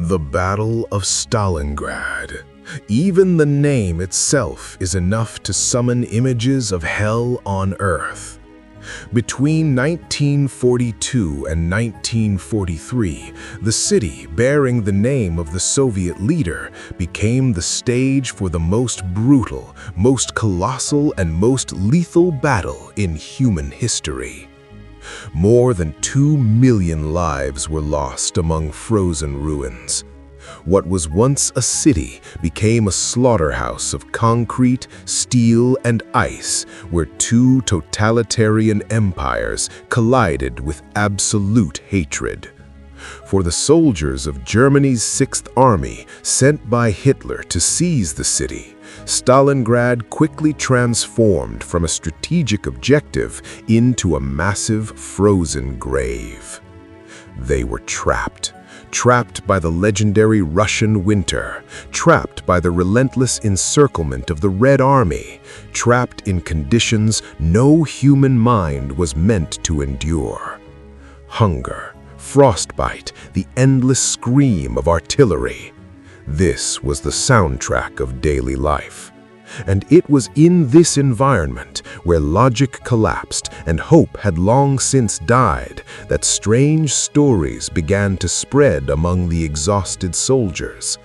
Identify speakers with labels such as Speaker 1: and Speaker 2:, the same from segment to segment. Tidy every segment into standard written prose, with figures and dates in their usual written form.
Speaker 1: The Battle of Stalingrad. Even the name itself is enough to summon images of hell on earth. Between 1942 and 1943, the city bearing the name of the Soviet leader became the stage for the most brutal, most colossal, and most lethal battle in human history. More than 2 million lives were lost among frozen ruins. What was once a city became a slaughterhouse of concrete, steel, and ice, where two totalitarian empires collided with absolute hatred. For the soldiers of Germany's Sixth Army, sent by Hitler to seize the city, Stalingrad quickly transformed from a strategic objective into a massive frozen grave. They were trapped by the legendary Russian winter, trapped by the relentless encirclement of the Red Army, trapped in conditions no human mind was meant to endure. Hunger, frostbite, the endless scream of artillery. This was the soundtrack of daily life. And it was in this environment, where logic collapsed and hope had long since died, that strange stories began to spread among the exhausted soldiers.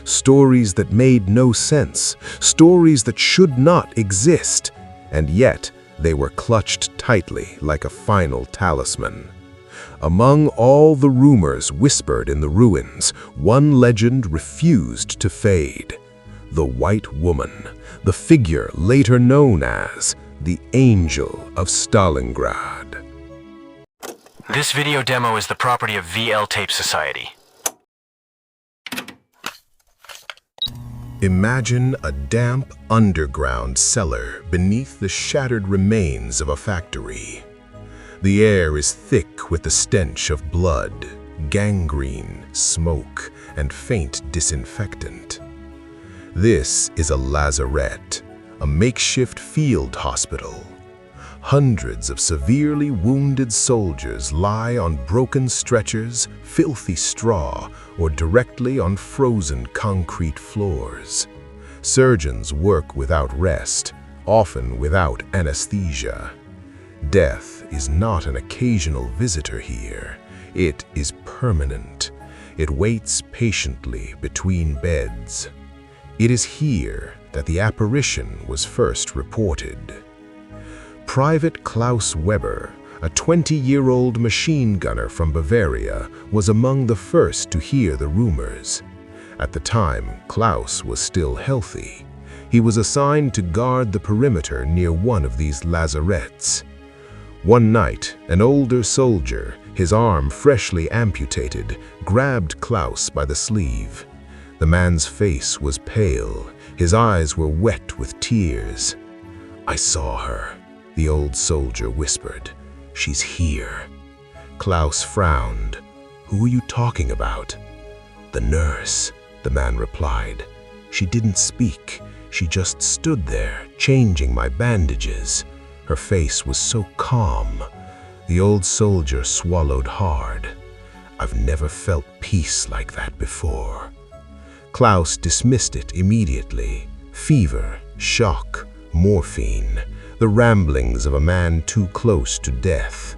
Speaker 1: Stories that made no sense, stories that should not exist, and yet they were clutched tightly like a final talisman. Among all the rumors whispered in the ruins, one legend refused to fade. The White Woman, the figure later known as the Angel of Stalingrad.
Speaker 2: This video demo is the property of VL Tape Society.
Speaker 1: Imagine a damp underground cellar beneath the shattered remains of a factory. The air is thick with the stench of blood, gangrene, smoke, and faint disinfectant. This is a lazaret, a makeshift field hospital. Hundreds of severely wounded soldiers lie on broken stretchers, filthy straw, or directly on frozen concrete floors. Surgeons work without rest, often without anesthesia. Death is not an occasional visitor here. It is permanent. It waits patiently between beds. It is here that the apparition was first reported. Private Klaus Weber, a 20-year-old machine gunner from Bavaria, was among the first to hear the rumors. At the time, Klaus was still healthy. He was assigned to guard the perimeter near one of these lazarets. One night, an older soldier, his arm freshly amputated, grabbed Klaus by the sleeve. The man's face was pale, his eyes were wet with tears. "I saw her," the old soldier whispered. "She's here." Klaus frowned. "Who are you talking about?" "The nurse," the man replied. "She didn't speak. She just stood there, changing my bandages. Her face was so calm." The old soldier swallowed hard. "I've never felt peace like that before." Klaus dismissed it immediately. Fever, shock, morphine, the ramblings of a man too close to death.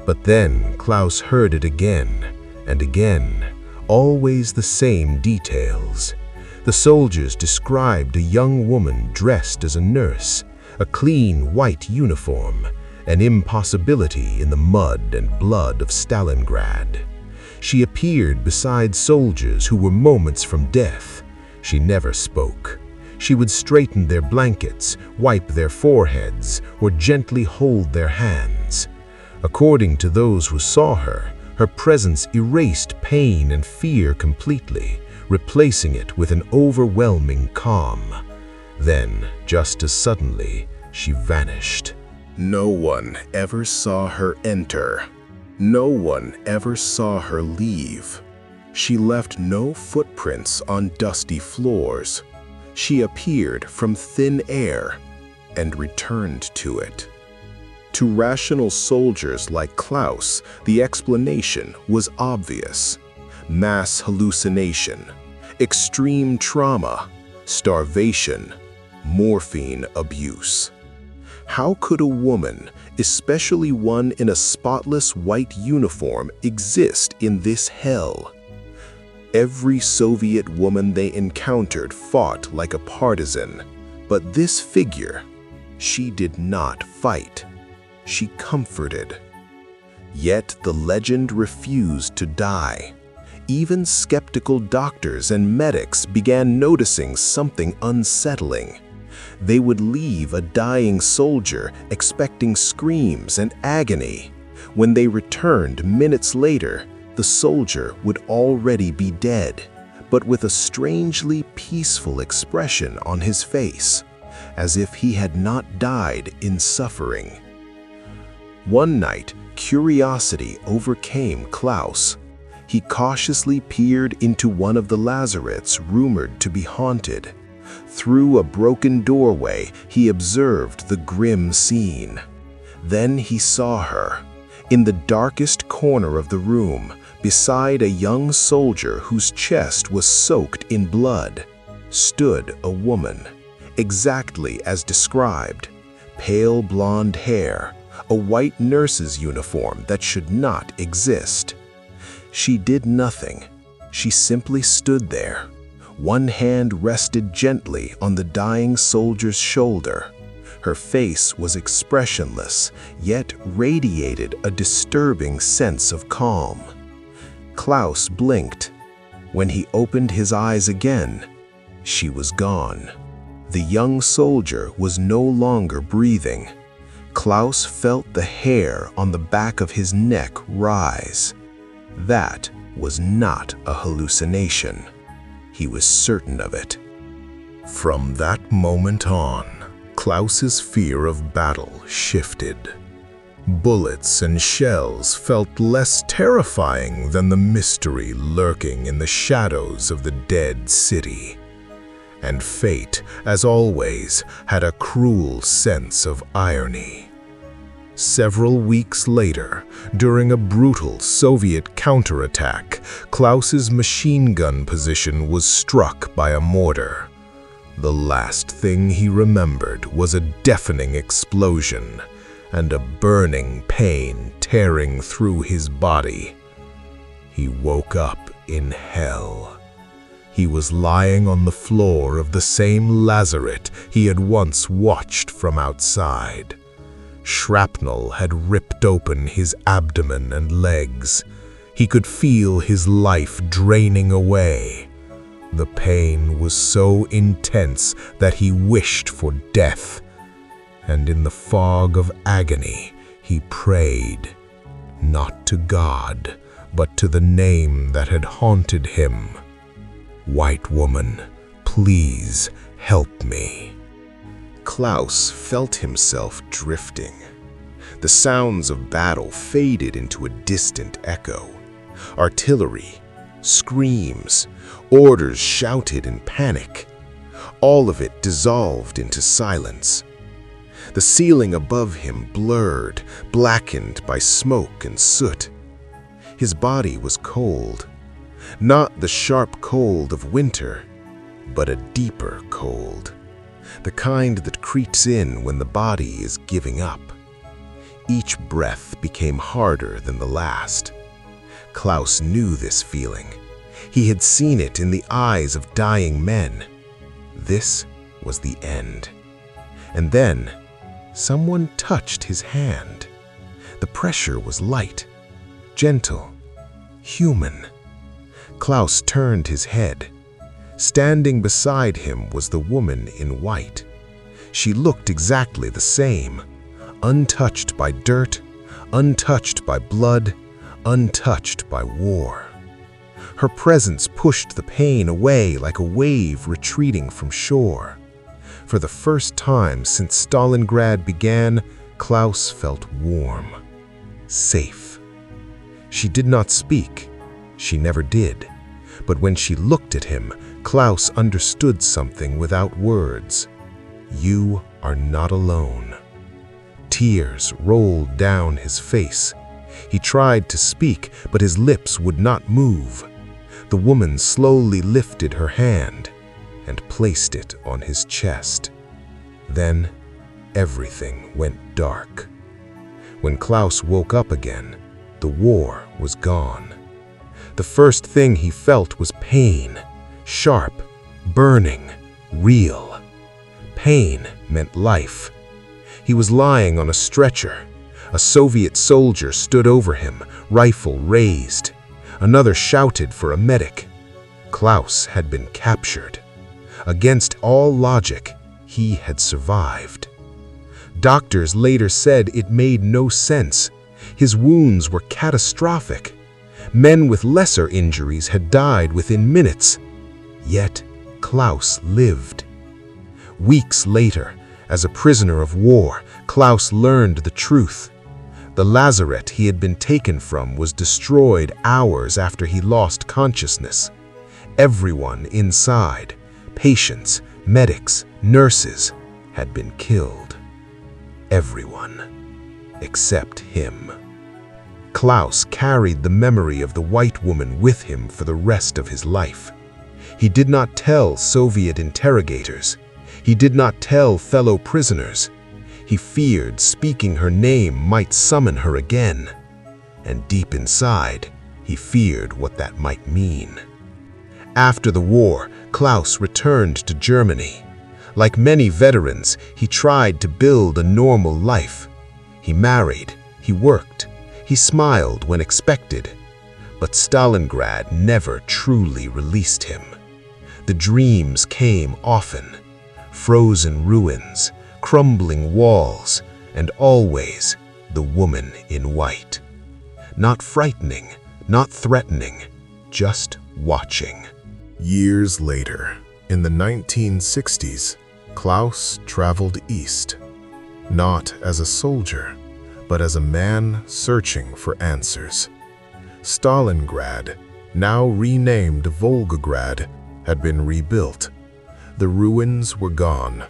Speaker 1: But then Klaus heard it again and again, always the same details. The soldiers described a young woman dressed as a nurse, a clean white uniform, an impossibility in the mud and blood of Stalingrad. She appeared beside soldiers who were moments from death. She never spoke. She would straighten their blankets, wipe their foreheads, or gently hold their hands. According to those who saw her, her presence erased pain and fear completely, replacing it with an overwhelming calm. Then, just as suddenly, she vanished. No one ever saw her enter. No one ever saw her leave. She left no footprints on dusty floors. She appeared from thin air and returned to it. To rational soldiers like Klaus, the explanation was obvious. mass hallucination, extreme trauma, starvation, morphine abuse. How could a woman, especially one in a spotless white uniform, exist in this hell? Every Soviet woman they encountered fought like a partisan, but this figure, she did not fight. She comforted. Yet the legend refused to die. Even skeptical doctors and medics began noticing something unsettling. They would leave a dying soldier expecting screams and agony. When they returned minutes later, the soldier would already be dead, but with a strangely peaceful expression on his face, as if he had not died in suffering. One night, curiosity overcame Klaus. He cautiously peered into one of the lazarets rumored to be haunted. Through a broken doorway, he observed the grim scene. Then he saw her. In the darkest corner of the room, beside a young soldier whose chest was soaked in blood, stood a woman, exactly as described. Pale blonde hair, a white nurse's uniform that should not exist. She did nothing. She simply stood there. One hand rested gently on the dying soldier's shoulder. Her face was expressionless, yet radiated a disturbing sense of calm. Klaus blinked. When he opened his eyes again, she was gone. The young soldier was no longer breathing. Klaus felt the hair on the back of his neck rise. That was not a hallucination. He was certain of it. From that moment on, Klaus's fear of battle shifted. Bullets and shells felt less terrifying than the mystery lurking in the shadows of the dead city. And fate, as always, had a cruel sense of irony. Several weeks later, during a brutal Soviet counterattack, Klaus's machine gun position was struck by a mortar. The last thing he remembered was a deafening explosion and a burning pain tearing through his body. He woke up in hell. He was lying on the floor of the same lazaret he had once watched from outside. Shrapnel had ripped open his abdomen and legs. He could feel his life draining away. The pain was so intense that he wished for death. And in the fog of agony, he prayed, not to God, but to the name that had haunted him. "White woman, please help me." Klaus felt himself drifting. The sounds of battle faded into a distant echo. Artillery, screams, orders shouted in panic. All of it dissolved into silence. The ceiling above him blurred, blackened by smoke and soot. His body was cold. Not the sharp cold of winter, but a deeper cold. The kind that creeps in when the body is giving up. Each breath became harder than the last. Klaus knew this feeling. He had seen it in the eyes of dying men. This was the end. And then, someone touched his hand. The pressure was light, gentle, human. Klaus turned his head. Standing beside him was the woman in white. She looked exactly the same, untouched by dirt, untouched by blood, untouched by war. Her presence pushed the pain away like a wave retreating from shore. For the first time since Stalingrad began, Klaus felt warm, safe. She did not speak. She never did. But when she looked at him, Klaus understood something without words. You are not alone. Tears rolled down his face. He tried to speak, but his lips would not move. The woman slowly lifted her hand and placed it on his chest. Then everything went dark. When Klaus woke up again, the war was gone. The first thing he felt was pain, sharp, burning, real. Pain meant life. He was lying on a stretcher. A Soviet soldier stood over him, rifle raised. Another shouted for a medic. Klaus had been captured. Against all logic, he had survived. Doctors later said it made no sense. His wounds were catastrophic. Men with lesser injuries had died within minutes. Yet Klaus lived. Weeks later, as a prisoner of war, Klaus learned the truth. The lazaret he had been taken from was destroyed hours after he lost consciousness. Everyone inside, patients, medics, nurses, had been killed. Everyone, except him. Klaus carried the memory of the white woman with him for the rest of his life. He did not tell Soviet interrogators. He did not tell fellow prisoners. He feared speaking her name might summon her again. And deep inside, he feared what that might mean. After the war, Klaus returned to Germany. Like many veterans, he tried to build a normal life. He married, he worked, he smiled when expected. But Stalingrad never truly released him. The dreams came often. Frozen ruins, crumbling walls, and always the woman in white. Not frightening, not threatening, just watching. Years later, in the 1960s, Klaus traveled east, not as a soldier, but as a man searching for answers. Stalingrad, now renamed Volgograd, had been rebuilt. The ruins were gone.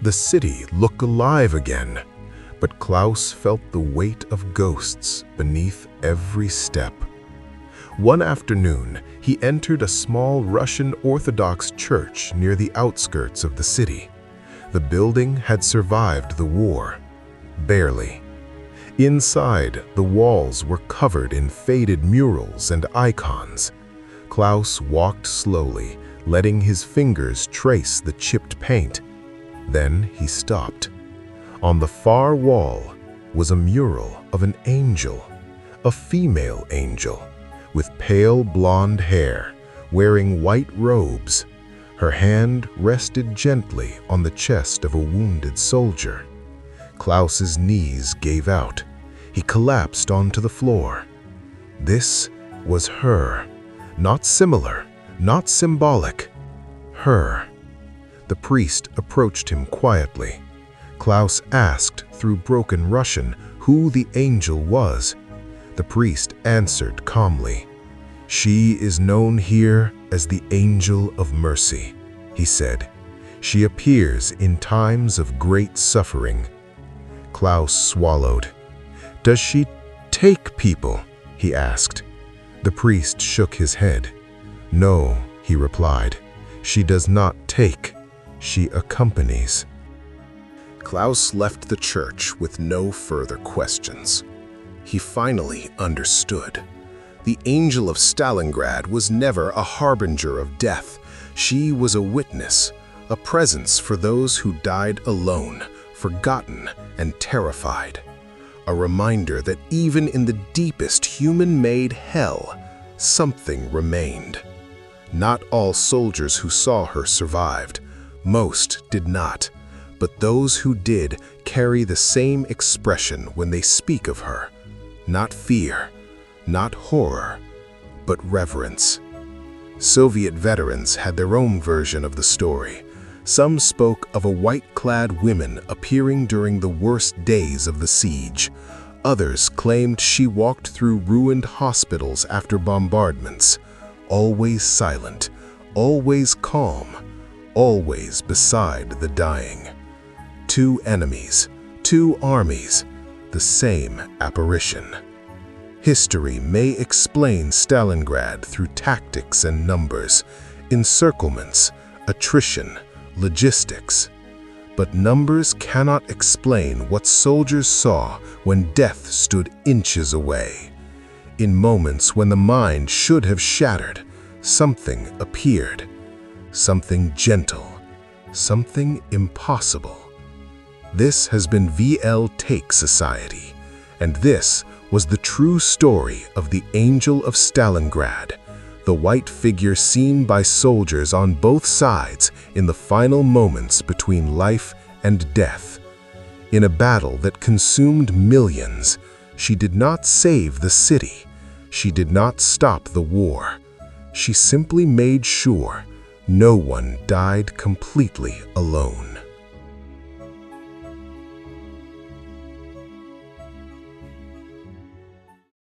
Speaker 1: The city looked alive again, but Klaus felt the weight of ghosts beneath every step. One afternoon, he entered a small Russian Orthodox church near the outskirts of the city. The building had survived the war, barely. Inside, the walls were covered in faded murals and icons. Klaus walked slowly, letting his fingers trace the chipped paint. Then he stopped. On the far wall was a mural of an angel, a female angel, with pale blonde hair, wearing white robes. Her hand rested gently on the chest of a wounded soldier. Klaus's knees gave out. He collapsed onto the floor. This was her, not similar, not symbolic. Her. The priest approached him quietly. Klaus asked through broken Russian who the angel was. The priest answered calmly. "She is known here as the Angel of Mercy," he said. "She appears in times of great suffering." Klaus swallowed. "Does she take people?" he asked. The priest shook his head. "No," he replied. "She does not take. She accompanies." Klaus left the church with no further questions. He finally understood. The Angel of Stalingrad was never a harbinger of death. She was a witness, a presence for those who died alone, forgotten and terrified. A reminder that even in the deepest human-made hell, something remained. Not all soldiers who saw her survived. Most did not. But those who did carry the same expression when they speak of her. Not fear, not horror, but reverence. Soviet veterans had their own version of the story. Some spoke of a white-clad woman appearing during the worst days of the siege. Others claimed she walked through ruined hospitals after bombardments, always silent, always calm, always beside the dying. Two enemies, two armies, the same apparition. History may explain Stalingrad through tactics and numbers, encirclements, attrition, logistics. But numbers cannot explain what soldiers saw when death stood inches away. In moments when the mind should have shattered, something appeared. Something gentle. Something impossible. This has been VL Take Society, and this was the true story of the Angel of Stalingrad, the white figure seen by soldiers on both sides in the final moments between life and death. In a battle that consumed millions, she did not save the city. She did not stop the war. She simply made sure no one died completely alone.